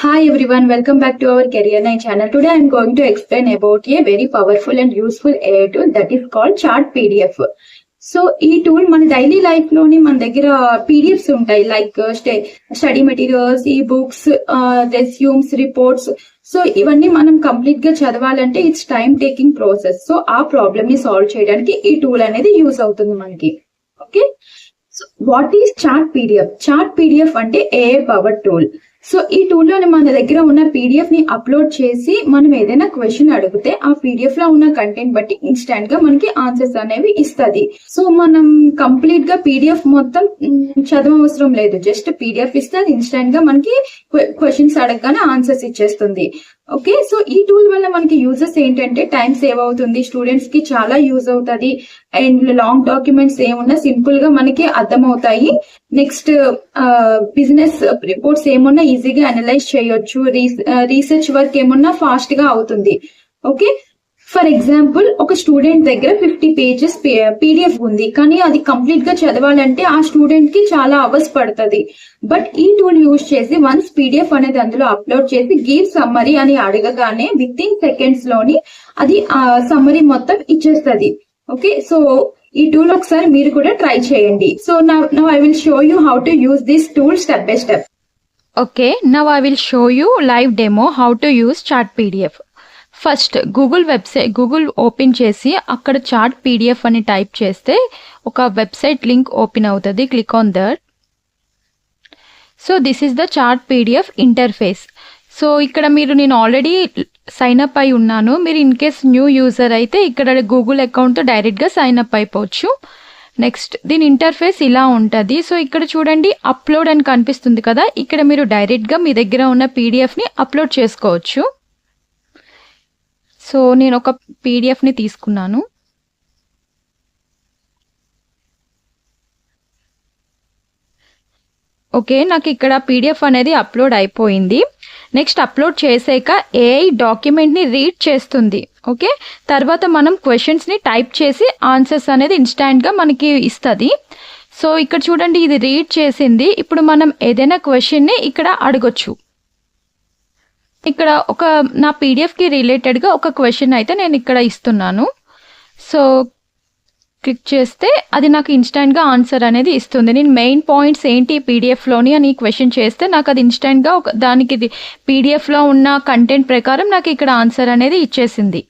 Hi everyone, welcome back to our Career 9 channel. Today I am going to explain about a very powerful and useful AI tool that is called Chart PDF. So ఈ tool మన daily life లోని మన దగ్గర PDFs ఉంటాయి, like study materials, ఈ books, resumes, reports. So ఇవన్నీ మనం complete గా చదవాలంటే it's time taking process. So ఆ ప్రాబ్లమ్ ని సాల్వ్ చేయడానికి ఈ టూల్ అనేది యూస్ అవుతుంది మనకి. Okay, so what is chart PDF? Chart PDF అంటే ఏఐ పవర్ టూల్. సో ఈ టూల్లోని మన దగ్గర ఉన్న పీడిఎఫ్ ని అప్లోడ్ చేసి మనం ఏదైనా క్వశ్చన్ అడిగితే ఆ పీడిఎఫ్ లో ఉన్న కంటెంట్ బట్టి ఇన్స్టాంట్ గా మనకి ఆన్సర్స్ అనేవి ఇస్తుంది. సో మనం కంప్లీట్ గా పీడిఎఫ్ మొత్తం చదవవసరం లేదు, జస్ట్ పీడిఎఫ్ ఇస్తే అది ఇన్స్టాంట్ గా మనకి క్వశ్చన్స్ అడగగానే ఆన్సర్స్ ఇచ్చేస్తుంది. ఓకే, సో ఈ టూల్ వల్ల మనకి యూజెస్ ఏంటంటే టైం సేవ్ అవుతుంది, స్టూడెంట్స్ కి చాలా యూజ్ అవుతుంది, అండ్ లాంగ్ డాక్యుమెంట్స్ ఏమున్నా సింపుల్ గా మనకి అర్థమవుతాయి. నెక్స్ట్ బిజినెస్ రిపోర్ట్స్ ఏమున్నా ఈజీగా అనలైజ్ చేయొచ్చు, రీసెర్చ్ వర్క్ ఏమున్నా ఫాస్ట్ గా అవుతుంది. ఓకే, ఫర్ ఎగ్జాంపుల్ ఒక స్టూడెంట్ దగ్గర 50 పేజెస్ పీడిఎఫ్ ఉంది, కానీ అది కంప్లీట్ గా చదవాలంటే ఆ స్టూడెంట్ కి చాలా అవర్స్ పడుతుంది. బట్ ఈ టూల్ యూజ్ చేసి వన్స్ పీడిఎఫ్ అనేది అందులో అప్లోడ్ చేసి గివ్ సమ్మరీ అని అడగగానే విత్ ఇన్ సెకండ్స్ లోని అది సమ్మరీ మొత్తం ఇచ్చేస్తుంది. ఓకే, సో ఈ టూల్ ఒకసారి మీరు కూడా ట్రై చేయండి. So now I will show you how to use this tool step by step. Okay, now I will show you live demo how to use Chart PDF. First Google open చేసి అక్కడ chart PDF అని type చేస్తే ఒక website link open అవుతుంది. Click on that. So this is the chart PDF interface. So ఇక్కడ నేను already sign up అయి ఉన్నాను. మీరు ఇన్ కేస్ న్యూ యూజర్ అయితే ఇక్కడ గూగుల్ అకౌంట్తో డైరెక్ట్గా సైన్ అప్ అయిపోవచ్చు. నెక్స్ట్ దీని ఇంటర్ఫేస్ ఇలా ఉంటుంది. సో ఇక్కడ చూడండి, అప్లోడ్ అని కనిపిస్తుంది కదా, ఇక్కడ మీరు డైరెక్ట్గా మీ దగ్గర ఉన్న పీడిఎఫ్ని అప్లోడ్ చేసుకోవచ్చు. సో నేను ఒక పీడిఎఫ్ని తీసుకున్నాను. ఓకే, నాకు ఇక్కడ పీడిఎఫ్ అనేది అప్లోడ్ అయిపోయింది. నెక్స్ట్ అప్లోడ్ చేసాక ఏఐ డాక్యుమెంట్ని రీడ్ చేస్తుంది. ఓకే, తర్వాత మనం క్వశ్చన్స్ని టైప్ చేసి ఆన్సర్స్ అనేది ఇన్స్టాంట్గా మనకి ఇస్తుంది. సో ఇక్కడ చూడండి, ఇది రీడ్ చేసింది. ఇప్పుడు మనం ఏదైనా క్వశ్చన్ని ఇక్కడ అడగొచ్చు. ఇక్కడ నా పీడిఎఫ్కి రిలేటెడ్గా ఒక క్వశ్చన్ అయితే నేను ఇక్కడ ఇస్తున్నాను. సో క్లిక్ చేస్తే అది నాకు ఇన్స్టాంట్గా ఆన్సర్ అనేది ఇస్తుంది. నేను మెయిన్ పాయింట్స్ ఏంటి పీడిఎఫ్లోని అని క్వశ్చన్ చేస్తే నాకు అది ఇన్స్టాంట్గా దానికి పీడిఎఫ్లో ఉన్న కంటెంట్ ప్రకారం నాకు ఇక్కడ ఆన్సర్ అనేది ఇచ్చేసింది.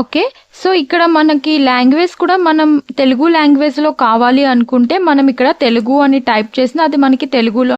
ఓకే, సో ఇక్కడ మనకి లాంగ్వేజ్ కూడా మనం తెలుగు లాంగ్వేజ్లో కావాలి అనుకుంటే మనం ఇక్కడ తెలుగు అని టైప్ చేసిన అది మనకి తెలుగులో